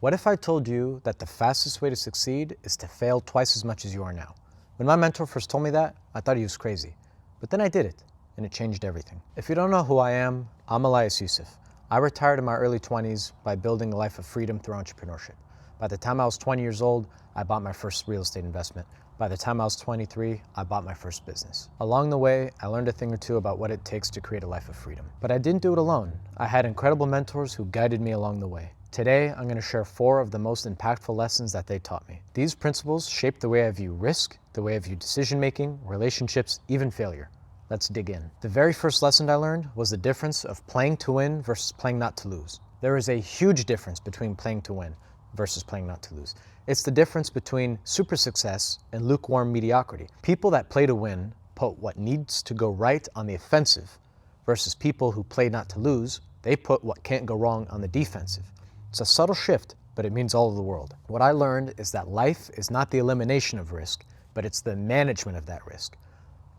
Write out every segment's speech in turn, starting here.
What if I told you that the fastest way to succeed is to fail twice as much as you are now? When my mentor first told me that, I thought he was crazy. But then I did it, and it changed everything. If you don't know who I am, I'm Elias. I retired in my early 20s by building a life of freedom through entrepreneurship. By the time I was 20 years old, I bought my first real estate investment. By the time I was 23, I bought my first business. Along the way, I learned a thing or two about what it takes to create a life of freedom. But I didn't do it alone. I had incredible mentors who guided me along the way. Today, I'm going to share 4 of the most impactful lessons that they taught me. These principles shape the way I view risk, the way I view decision-making, relationships, even failure. Let's dig in. The very first lesson I learned was the difference of playing to win versus playing not to lose. There is a huge difference between playing to win versus playing not to lose. It's the difference between super success and lukewarm mediocrity. People that play to win put what needs to go right on the offensive versus people who play not to lose, they put what can't go wrong on the defensive. It's a subtle shift, but it means all of the world. What I learned is that life is not the elimination of risk, but it's the management of that risk.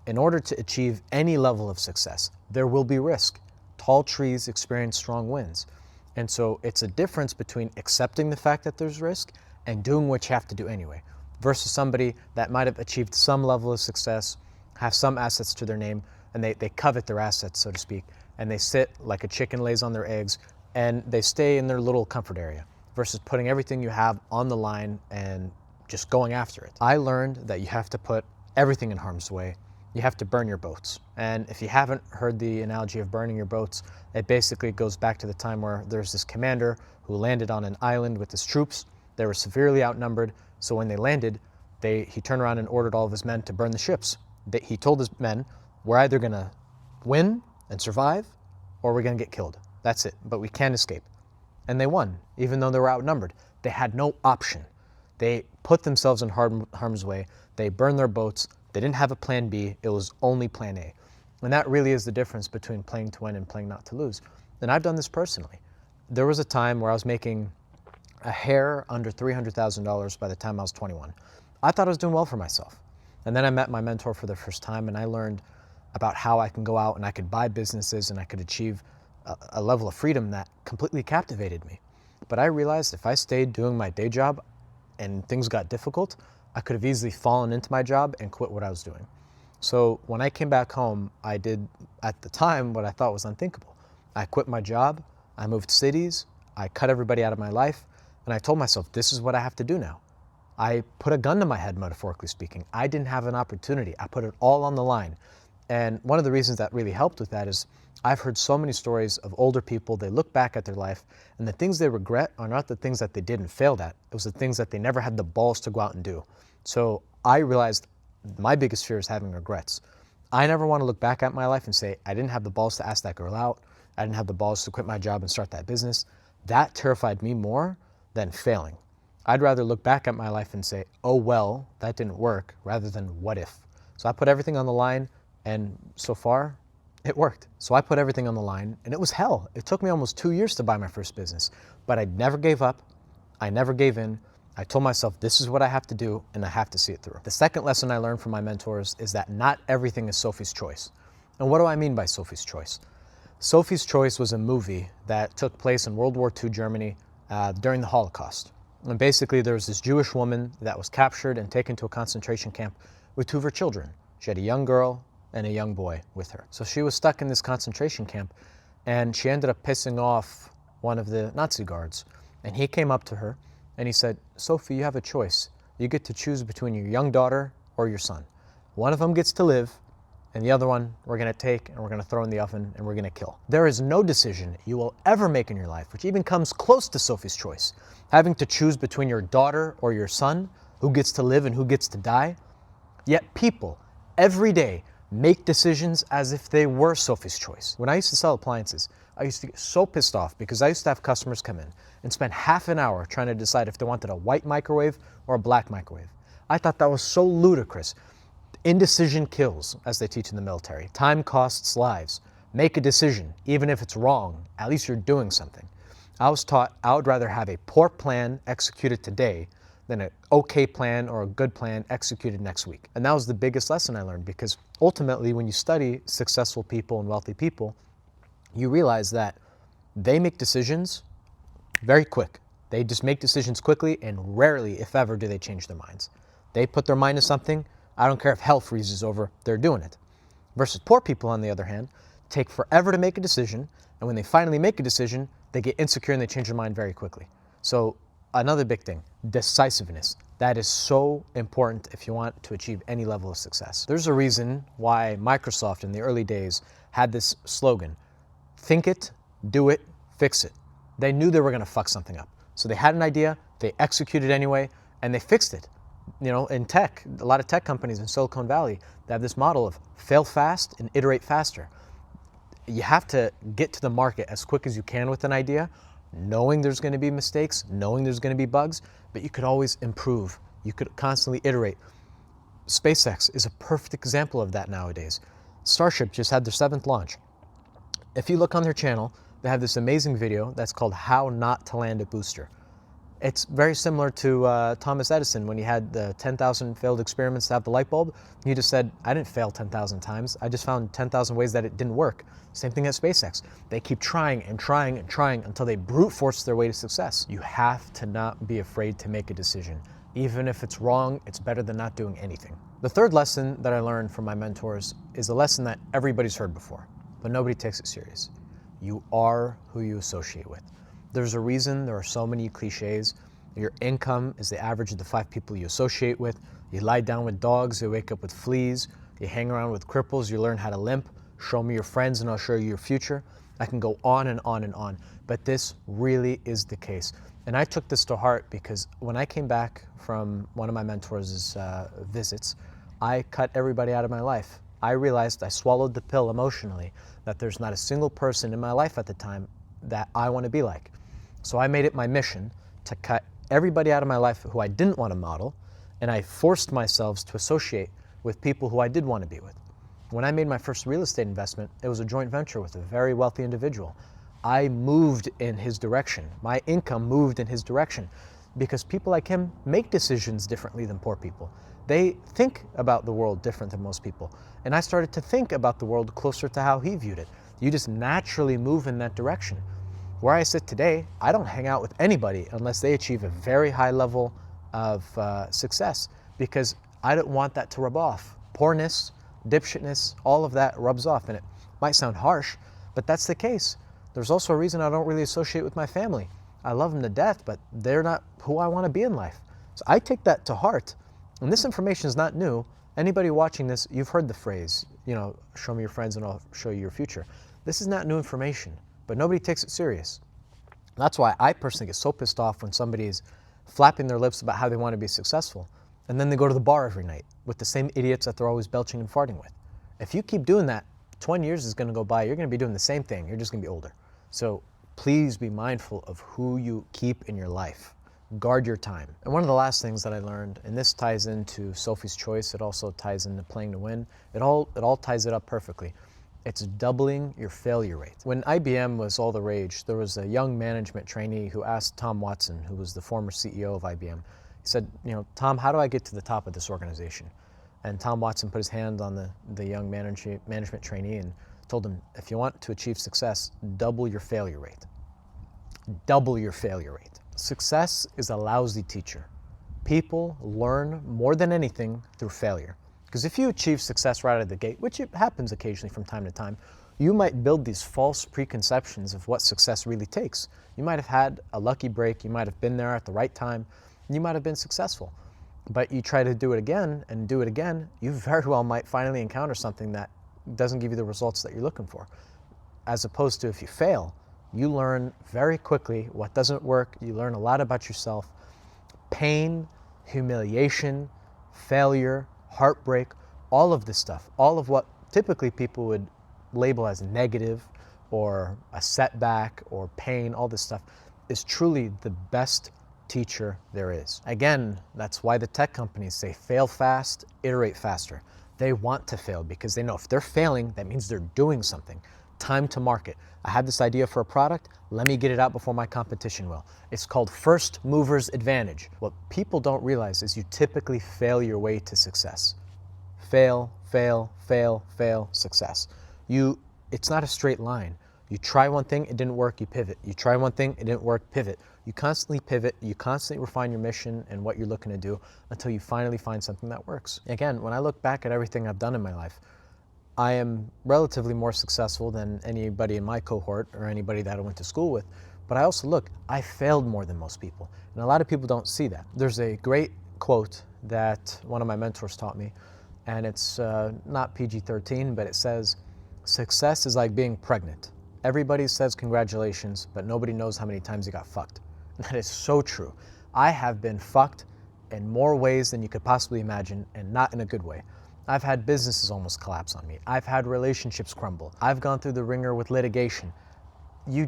In order to achieve any level of success, there will be risk. Tall trees experience strong winds. And so it's a difference between accepting the fact that there's risk and doing what you have to do anyway, versus somebody that might have achieved some level of success, have some assets to their name, and they covet their assets, so to speak, and they sit like a chicken lays on their eggs, and they stay in their little comfort area versus putting everything you have on the line and just going after it. I learned that you have to put everything in harm's way. You have to burn your boats. And if you haven't heard the analogy of burning your boats, it basically goes back to the time where there's this commander who landed on an island with his troops. They were severely outnumbered, so when they landed, he turned around and ordered all of his men to burn the ships. He told his men, we're either gonna win and survive, or we're gonna get killed. That's it, but we can't escape. And they won, even though they were outnumbered. They had no option. They put themselves in harm's way. They burned their boats. They didn't have a plan B. It was only plan A. And that really is the difference between playing to win and playing not to lose. And I've done this personally. There was a time where I was making a hair under $300,000 by the time I was 21. I thought I was doing well for myself. And then I met my mentor for the first time, and I learned about how I can go out and I could buy businesses and I could achieve a level of freedom that completely captivated me. But I realized if I stayed doing my day job and things got difficult, I could have easily fallen into my job and quit what I was doing. So when I came back home, I did at the time what I thought was unthinkable. I quit my job, I moved cities, I cut everybody out of my life, and I told myself, this is what I have to do now. I put a gun to my head, metaphorically speaking. I didn't have an opportunity. I put it all on the line. And one of the reasons that really helped with that is I've heard so many stories of older people, they look back at their life and the things they regret are not the things that they did and failed at. It was the things that they never had the balls to go out and do. So I realized my biggest fear is having regrets. I never want to look back at my life and say, I didn't have the balls to ask that girl out. I didn't have the balls to quit my job and start that business. That terrified me more than failing. I'd rather look back at my life and say, oh, well, that didn't work, rather than what if. So I put everything on the line, and so far, it worked. So I put everything on the line, and it was hell. It took me almost 2 years to buy my first business, but I never gave up. I never gave in. I told myself, this is what I have to do, and I have to see it through. The second lesson I learned from my mentors is that not everything is Sophie's Choice. And what do I mean by Sophie's Choice? Sophie's Choice was a movie that took place in World War II Germany during the Holocaust. And basically, there was this Jewish woman that was captured and taken to a concentration camp with 2 of her children. She had a young girl and a young boy with her. So she was stuck in this concentration camp, and she ended up pissing off one of the Nazi guards. And he came up to her and he said, Sophie, you have a choice. You get to choose between your young daughter or your son. One of them gets to live, and the other one we're gonna take and we're gonna throw in the oven and we're gonna kill. There is no decision you will ever make in your life which even comes close to Sophie's Choice. Having to choose between your daughter or your son, who gets to live and who gets to die. Yet people, every day, make decisions as if they were Sophie's Choice. When I used to sell appliances, I used to get so pissed off because I used to have customers come in and spend half an hour trying to decide if they wanted a white microwave or a black microwave. I thought that was so ludicrous. Indecision kills, as they teach in the military. Time costs lives. Make a decision, even if it's wrong. At least you're doing something. I was taught I would rather have a poor plan executed today than an okay plan or a good plan executed next week. And that was the biggest lesson I learned, because ultimately when you study successful people and wealthy people, you realize that they make decisions very quick. They just make decisions quickly, and rarely, if ever, do they change their minds. They put their mind to something, I don't care if hell freezes over, they're doing it. Versus poor people, on the other hand, take forever to make a decision, and when they finally make a decision, they get insecure and they change their mind very quickly. So another big thing, decisiveness. That is so important if you want to achieve any level of success. There's a reason why Microsoft in the early days had this slogan, think it, do it, fix it. They knew they were gonna fuck something up. So they had an idea, they executed anyway, and they fixed it. You know, in tech, a lot of tech companies in Silicon Valley, they have this model of fail fast and iterate faster. You have to get to the market as quick as you can with an idea, knowing there's going to be mistakes, knowing there's going to be bugs, but you could always improve. You could constantly iterate. SpaceX is a perfect example of that nowadays. Starship just had their 7th launch. If you look on their channel, they have this amazing video that's called How Not to Land a Booster. It's very similar to Thomas Edison when he had the 10,000 failed experiments to have the light bulb. He just said, I didn't fail 10,000 times. I just found 10,000 ways that it didn't work. Same thing at SpaceX. They keep trying and trying and trying until they brute force their way to success. You have to not be afraid to make a decision. Even if it's wrong, it's better than not doing anything. The third lesson that I learned from my mentors is a lesson that everybody's heard before, but nobody takes it serious. You are who you associate with. There's a reason there are so many cliches. Your income is the average of the 5 people you associate with. You lie down with dogs, you wake up with fleas. You hang around with cripples, you learn how to limp. Show me your friends and I'll show you your future. I can go on and on and on, but this really is the case. And I took this to heart because when I came back from one of my mentors' visits, I cut everybody out of my life. I realized I swallowed the pill emotionally that there's not a single person in my life at the time that I want to be like. So I made it my mission to cut everybody out of my life who I didn't want to model, and I forced myself to associate with people who I did want to be with. When I made my first real estate investment, it was a joint venture with a very wealthy individual. I moved in his direction. My income moved in his direction because people like him make decisions differently than poor people. They think about the world different than most people. And I started to think about the world closer to how he viewed it. You just naturally move in that direction. Where I sit today, I don't hang out with anybody unless they achieve a very high level of success because I don't want that to rub off. Poorness, dipshitness, all of that rubs off, and it might sound harsh, but that's the case. There's also a reason I don't really associate with my family. I love them to death, but they're not who I want to be in life. So I take that to heart, and this information is not new. Anybody watching this, you've heard the phrase, you know, show me your friends and I'll show you your future. This is not new information, but nobody takes it serious. That's why I personally get so pissed off when somebody is flapping their lips about how they want to be successful, and then they go to the bar every night with the same idiots that they're always belching and farting with. If you keep doing that, 20 years is going to go by, you're going to be doing the same thing, you're just going to be older. So please be mindful of who you keep in your life. Guard your time. And one of the last things that I learned, and this ties into Sophie's Choice, it also ties into Playing to Win, it all ties it up perfectly. It's doubling your failure rate. When IBM was all the rage, there was a young management trainee who asked Tom Watson, who was the former CEO of IBM, he said, you know, Tom, how do I get to the top of this organization? And Tom Watson put his hand on the young management trainee and told him, if you want to achieve success, double your failure rate. Double your failure rate. Success is a lousy teacher. People learn more than anything through failure. Because if you achieve success right out of the gate, which it happens occasionally from time to time, you might build these false preconceptions of what success really takes. You might have had a lucky break, you might have been there at the right time, you might have been successful. But you try to do it again and do it again, you very well might finally encounter something that doesn't give you the results that you're looking for. As opposed to if you fail, you learn very quickly what doesn't work, you learn a lot about yourself. Pain, humiliation, failure, heartbreak, all of this stuff, all of what typically people would label as negative or a setback or pain, all this stuff is truly the best teacher there is. Again, that's why the tech companies say fail fast, iterate faster. They want to fail because they know if they're failing, that means they're doing something. Time to market. I have this idea for a product, let me get it out before my competition will. It's called first mover's advantage. What people don't realize is you typically fail your way to success. Fail, fail, fail, fail, success. It's not a straight line. You try one thing, it didn't work, you pivot. You try one thing, it didn't work, pivot. You constantly pivot, you constantly refine your mission and what you're looking to do until you finally find something that works. Again, when I look back at everything I've done in my life, I am relatively more successful than anybody in my cohort or anybody that I went to school with. But I also look, I failed more than most people. And a lot of people don't see that. There's a great quote that one of my mentors taught me, and it's not PG-13, but it says, success is like being pregnant. Everybody says congratulations, but nobody knows how many times you got fucked. And that is so true. I have been fucked in more ways than you could possibly imagine, and not in a good way. I've had businesses almost collapse on me. I've had relationships crumble. I've gone through the ringer with litigation. You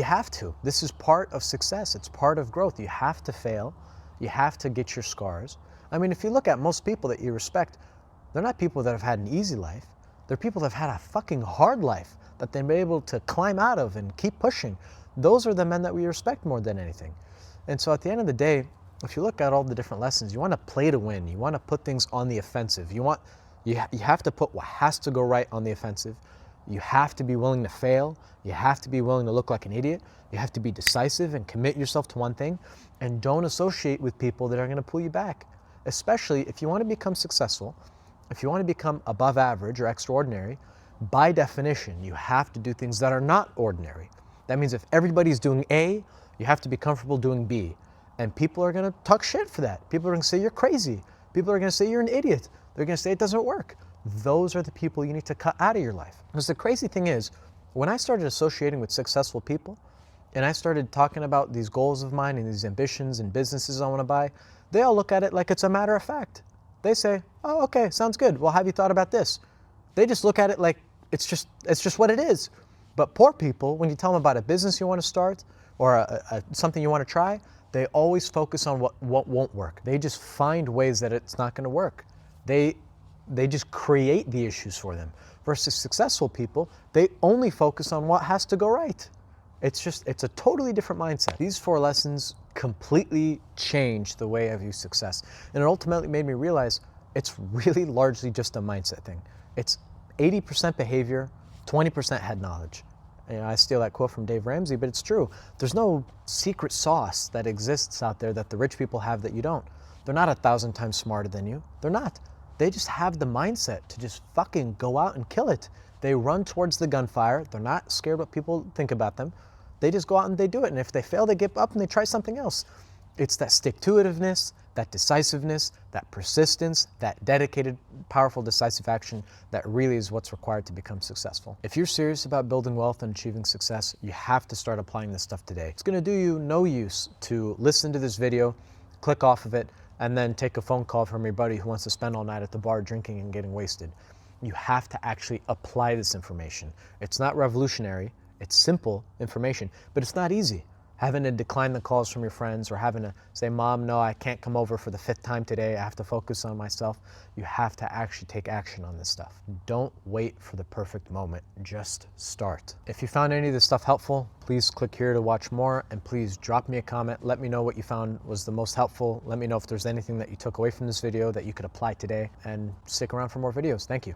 have to. This is part of success. It's part of growth. You have to fail. You have to get your scars. I mean, if you look at most people that you respect, they're not people that have had an easy life. They're people that have had a fucking hard life that they've been able to climb out of and keep pushing. Those are the men that we respect more than anything. And so at the end of the day, if you look at all the different lessons, you want to play to win. You want to put things on the offensive. You have to put what has to go right on the offensive. You have to be willing to fail. You have to be willing to look like an idiot. You have to be decisive and commit yourself to one thing, and don't associate with people that are going to pull you back. Especially if you want to become successful, if you want to become above average or extraordinary, by definition, you have to do things that are not ordinary. That means if everybody's doing A, you have to be comfortable doing B. And people are going to talk shit for that. People are going to say you're crazy. People are going to say you're an idiot. They're going to say it doesn't work. Those are the people you need to cut out of your life. Because the crazy thing is, when I started associating with successful people, and I started talking about these goals of mine and these ambitions and businesses I want to buy, they all look at it like it's a matter of fact. They say, oh, okay, sounds good. Well, have you thought about this? They just look at it like it's just what it is. But poor people, when you tell them about a business you want to start or something you want to try, they always focus on what won't work. They just find ways that it's not going to work. They just create the issues for them. Versus successful people, they only focus on what has to go right. It's a totally different mindset. These 4 lessons completely changed the way I view success. And it ultimately made me realize it's really largely just a mindset thing. It's 80% behavior, 20% head knowledge. You know, I steal that quote from Dave Ramsey, but it's true. There's no secret sauce that exists out there that the rich people have that you don't. They're not 1,000 times smarter than you. They're not. They just have the mindset to just fucking go out and kill it. They run towards the gunfire. They're not scared what people think about them. They just go out and they do it. And if they fail, they give up and they try something else. It's that stick-to-itiveness, that decisiveness, that persistence, that dedicated, powerful, decisive action that really is what's required to become successful. If you're serious about building wealth and achieving success, you have to start applying this stuff today. It's going to do you no use to listen to this video, click off of it, and then take a phone call from your buddy who wants to spend all night at the bar drinking and getting wasted. You have to actually apply this information. It's not revolutionary. It's simple information, but it's not easy. Having to decline the calls from your friends or having to say, Mom, no, I can't come over for the 5th time today. I have to focus on myself. You have to actually take action on this stuff. Don't wait for the perfect moment. Just start. If you found any of this stuff helpful, please click here to watch more, and please drop me a comment. Let me know what you found was the most helpful. Let me know if there's anything that you took away from this video that you could apply today, and stick around for more videos. Thank you.